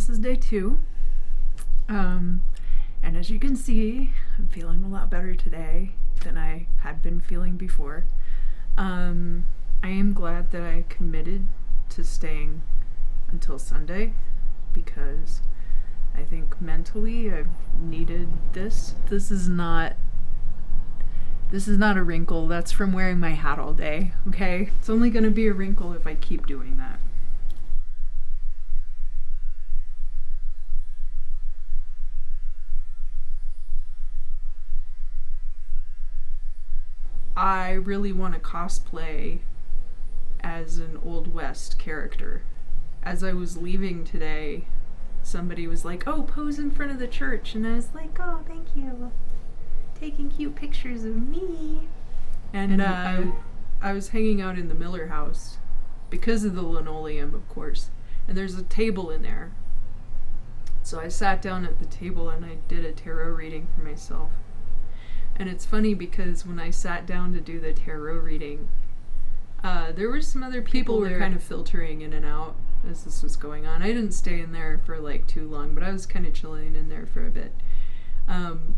this is day 2. And as you can see, I'm feeling a lot better today than I had been feeling before. I am glad that I committed to staying until Sunday because I think mentally I've needed this. This is not a wrinkle. That's from wearing my hat all day, okay? It's only gonna be a wrinkle if I keep doing that. I really want to cosplay as an Old West character. As I was leaving today, somebody was like, "Oh, pose in front of the church," and I was like, "Oh, thank you. Taking cute pictures of me." And I was hanging out in the Miller house because of the linoleum, of course, and there's a table in there. So I sat down at the table and I did a tarot reading for myself. And it's funny because when I sat down to do the tarot reading, there were some other people were kind of filtering in and out as this was going on. I didn't stay in there for like too long, but I was kind of chilling in there for a bit.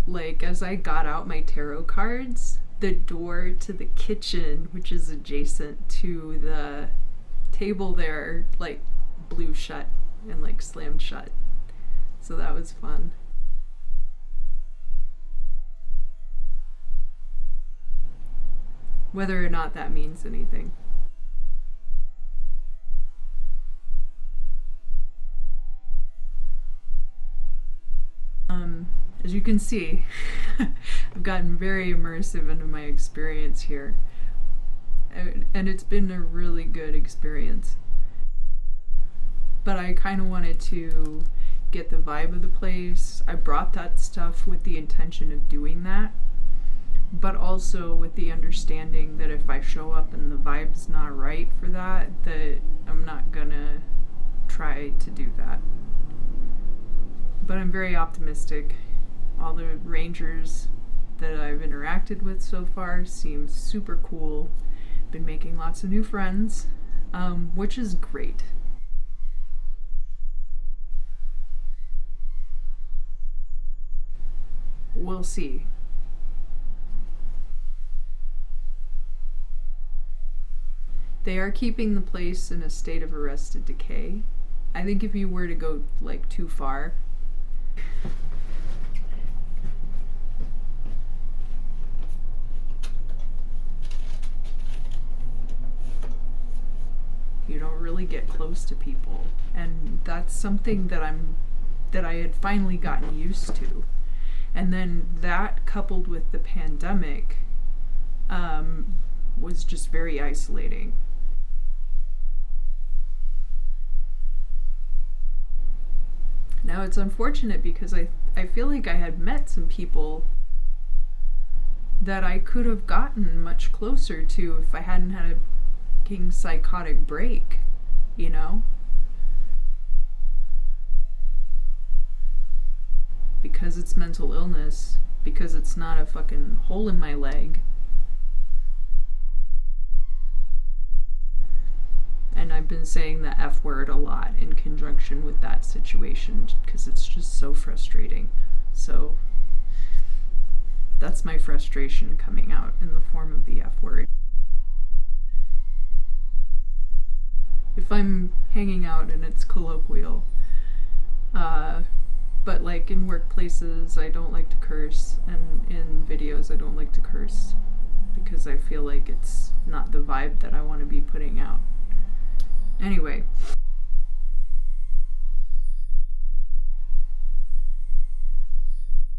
Like as I got out my tarot cards, the door to the kitchen, which is adjacent to the table there, like blew shut and like slammed shut. So that was fun. Whether or not that means anything. As you can see, I've gotten very immersive into my experience here. And it's been a really good experience. But I kind of wanted to get the vibe of the place. I brought that stuff with the intention of doing that, but also with the understanding that if I show up and the vibe's not right for that I'm not gonna try to do that. But I'm very optimistic. All the rangers that I've interacted with so far seem super cool. Been making lots of new friends, which is great. We'll see. They are keeping the place in a state of arrested decay. I think if you were to go like too far, you don't really get close to people, and that's something that I had finally gotten used to. And then that coupled with the pandemic was just very isolating. Now it's unfortunate because I feel like I had met some people that I could have gotten much closer to if I hadn't had a fucking psychotic break, you know? Because it's mental illness, because it's not a fucking hole in my leg. And I've been saying the F word a lot in conjunction with that situation because it's just so frustrating. So that's my frustration coming out in the form of the F word. If I'm hanging out and it's colloquial, but like in workplaces I don't like to curse, and in videos I don't like to curse because I feel like it's not the vibe that I want to be putting out. Anyway.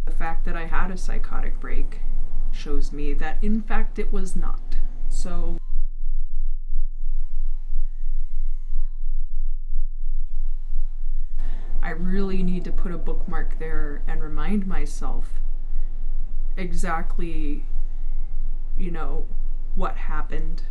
The fact that I had a psychotic break shows me that in fact it was not. So I really need to put a bookmark there and remind myself exactly, you know, what happened.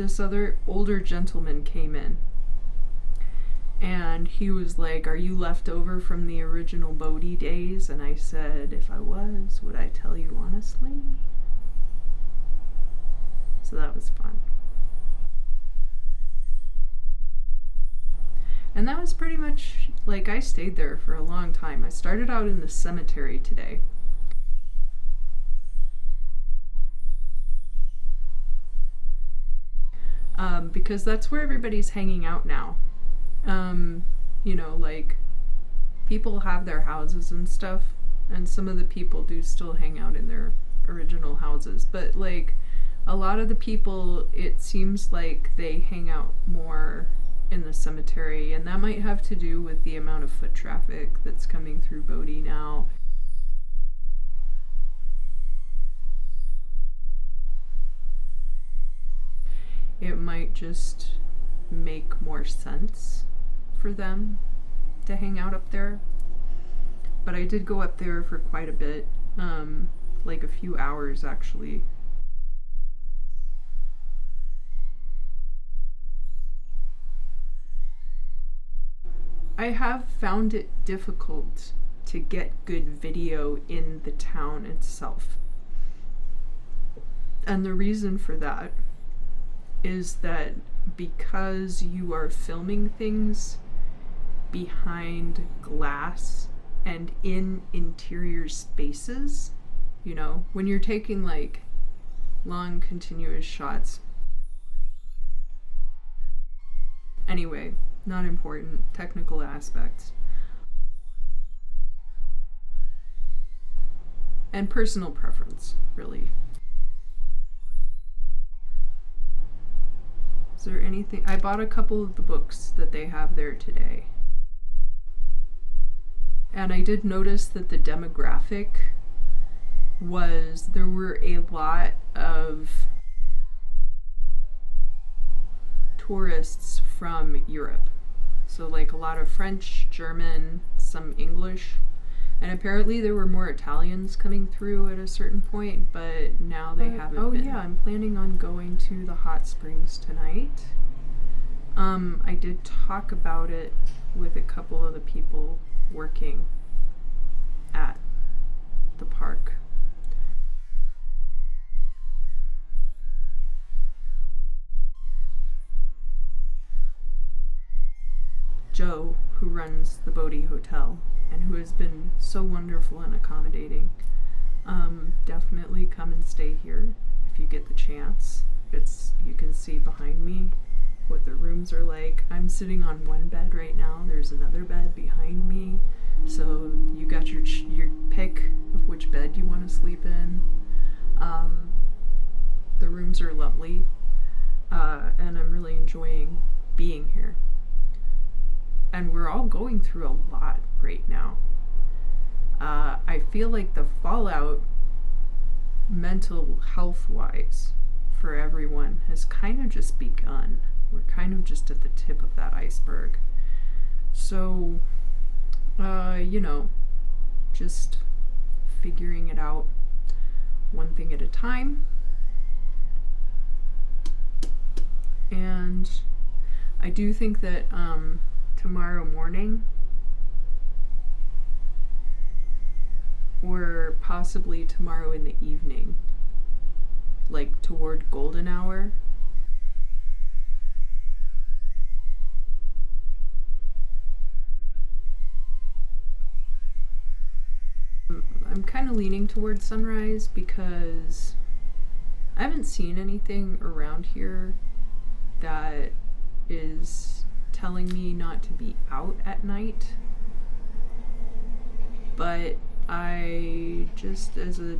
this other older gentleman came in, and he was like, "Are you left over from the original Bodhi days?" And I said, "If I was, would I tell you honestly?" So that was fun. And that was pretty much, like, I stayed there for a long time. I started out in the cemetery today. Because that's where everybody's hanging out now. You know, like, people have their houses and stuff, and some of the people do still hang out in their original houses, but, like, a lot of the people, it seems like they hang out more in the cemetery, and that might have to do with the amount of foot traffic that's coming through Bodhi now. It might just make more sense for them to hang out up there. But I did go up there for quite a bit, like a few hours actually. I have found it difficult to get good video in the town itself. And the reason for that is that because you are filming things behind glass and in interior spaces, you know, when you're taking like long continuous shots. Anyway, not important, technical aspects. And personal preference, really. Is there anything? I bought a couple of the books that they have there today. And I did notice that the demographic was, there were a lot of tourists from Europe. So like a lot of French, German, some English. And apparently there were more Italians coming through at a certain point, but now they haven't been. Yeah, I'm planning on going to the hot springs tonight. I did talk about it with a couple of the people working at the park. Joe, who runs the Bodhi Hotel and who has been so wonderful and accommodating, definitely come and stay here if you get the chance. You can see behind me what the rooms are like. I'm sitting on one bed right now. There's another bed behind me. So you got your pick of which bed you want to sleep in. The rooms are lovely, and I'm really enjoying being here. And we're all going through a lot right now. I feel like the fallout, mental health-wise, for everyone has kind of just begun. We're kind of just at the tip of that iceberg. So, you know, just figuring it out one thing at a time. And I do think that tomorrow morning, or possibly tomorrow in the evening, like toward golden hour, I'm kind of leaning towards sunrise because I haven't seen anything around here that is telling me not to be out at night. But I just, as a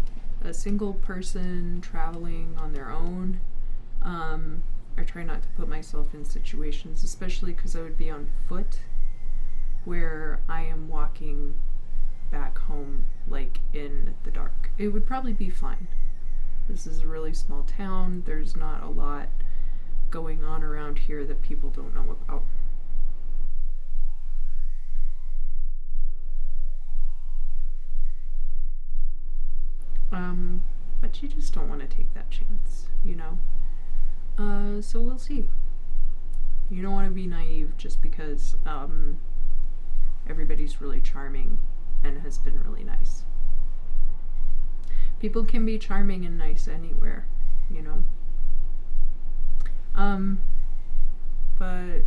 single person traveling on their own, I try not to put myself in situations, especially because I would be on foot, where I am walking back home like in the dark. It would probably be fine. This is a really small town. There's not a lot going on around here that people don't know about. But you just don't want to take that chance, you know? So we'll see. You don't want to be naive just because everybody's really charming and has been really nice. People can be charming and nice anywhere, you know. But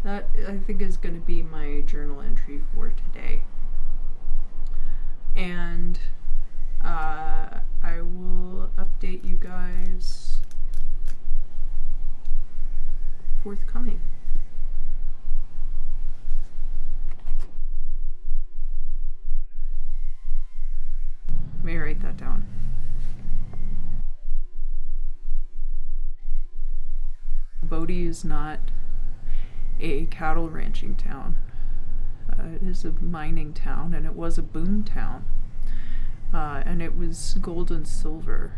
that, I think, is going to be my journal entry for today. And I will update you guys forthcoming. May I write that down? Bodie is not a cattle ranching town. It is a mining town, and it was a boom town. And it was gold and silver.